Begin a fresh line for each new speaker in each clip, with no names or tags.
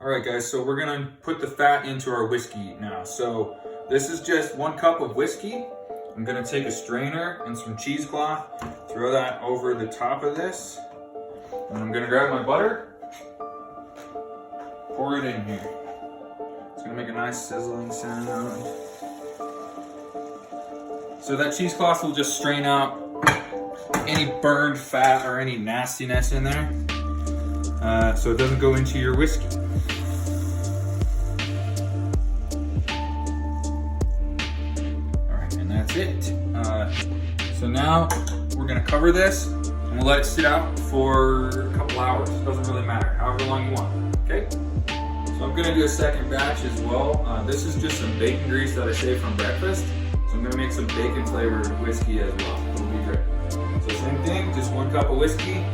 All right, guys, so we're gonna put the fat into our whiskey now. So this is just 1 cup of whiskey. I'm gonna take a strainer and some cheesecloth, throw that over the top of this, and I'm gonna grab my butter, pour it in here. It's gonna make a nice sizzling sound. So that cheesecloth will just strain out any burned fat or any nastiness in there, so it doesn't go into your whiskey. That's it. So now we're gonna cover this and we'll let it sit out for a couple hours. Doesn't really matter, however long you want, okay? So I'm gonna do a second batch as well. This is just some bacon grease that I saved from breakfast. So I'm gonna make some bacon flavored whiskey as well. It'll be great. So same thing, just 1 cup of whiskey,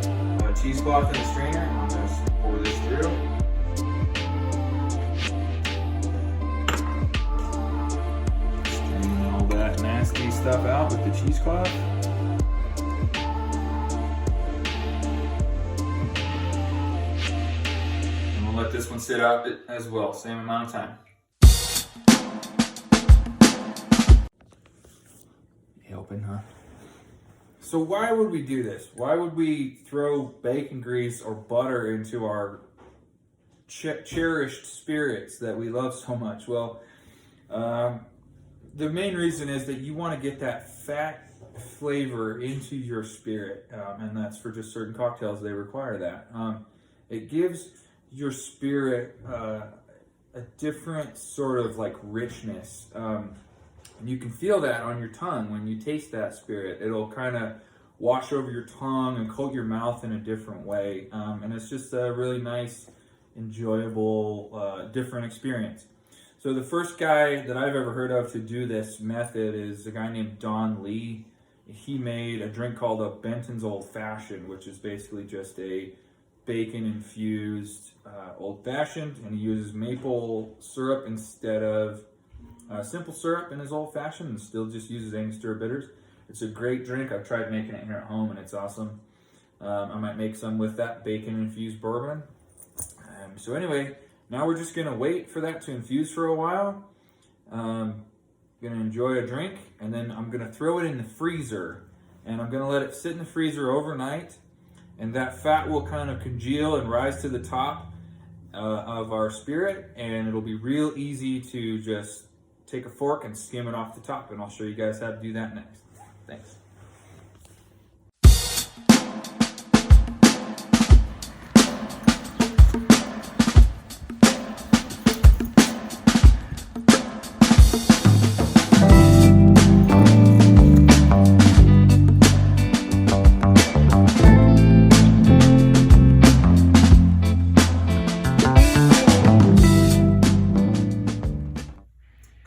cheesecloth in the strainer. I'm gonna pour this through. Nasty stuff out with the cheesecloth. And we'll let this one sit out as well, same amount of time. Open, huh? So why would we do this? Why would we throw bacon grease or butter into our cherished spirits that we love so much? Well, the main reason is that you want to get that fat flavor into your spirit, and that's for just certain cocktails, they require that. It gives your spirit a different sort of like richness. And you can feel that on your tongue when you taste that spirit. It'll kind of wash over your tongue and coat your mouth in a different way. And it's just a really nice, enjoyable, different experience. So the first guy that I've ever heard of to do this method is a guy named Don Lee. He made a drink called a Benton's Old Fashioned, which is basically just a bacon-infused Old Fashioned, and he uses maple syrup instead of simple syrup in his Old Fashioned, and still just uses Angostura bitters. It's a great drink. I've tried making it here at home, and it's awesome. I might make some with that bacon-infused bourbon. So anyway, now we're just gonna wait for that to infuse for a while. Gonna enjoy a drink, and then I'm gonna throw it in the freezer, and I'm gonna let it sit in the freezer overnight, and that fat will kind of congeal and rise to the top of our spirit, and it'll be real easy to just take a fork and skim it off the top, and I'll show you guys how to do that next. Thanks.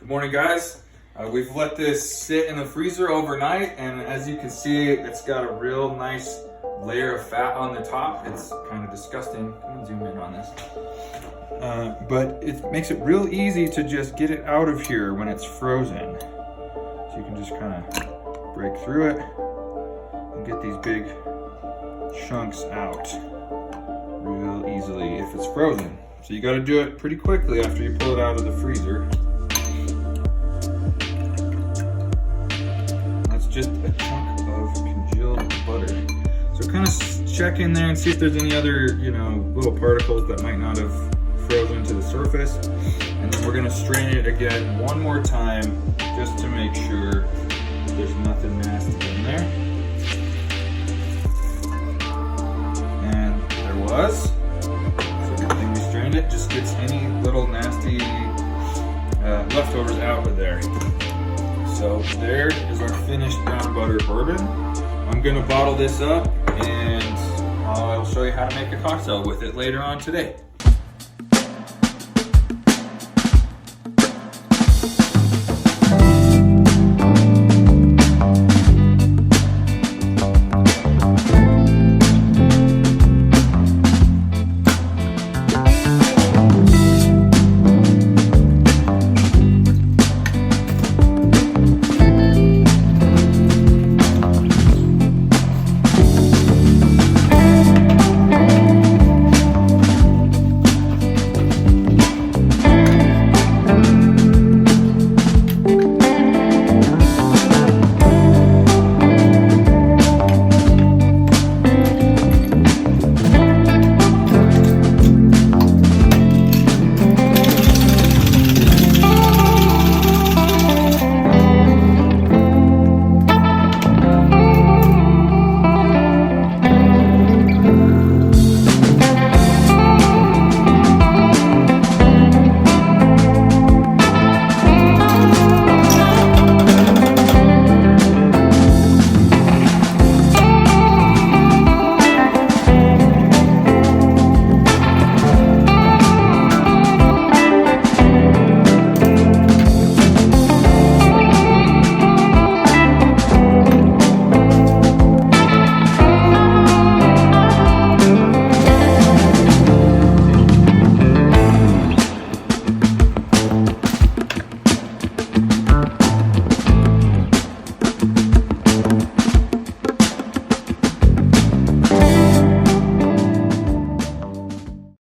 Morning, guys. We've let this sit in the freezer overnight, and as you can see, it's got a real nice layer of fat on the top. It's kind of disgusting. Come on, zoom in on this. But it makes it real easy to just get it out of here when it's frozen. So you can just kind of break through it and get these big chunks out real easily if it's frozen. So you got to do it pretty quickly after you pull it out of the freezer. Just a chunk of congealed butter. So kind of check in there and see if there's any other, little particles that might not have frozen to the surface. And then we're gonna strain it again one more time just to make sure that there's nothing nasty in there. And there was. So good thing we strained it. Just gets any little nasty leftovers out of there. So there is our finished brown butter bourbon. I'm gonna bottle this up, and I'll show you how to make a cocktail with it later on today.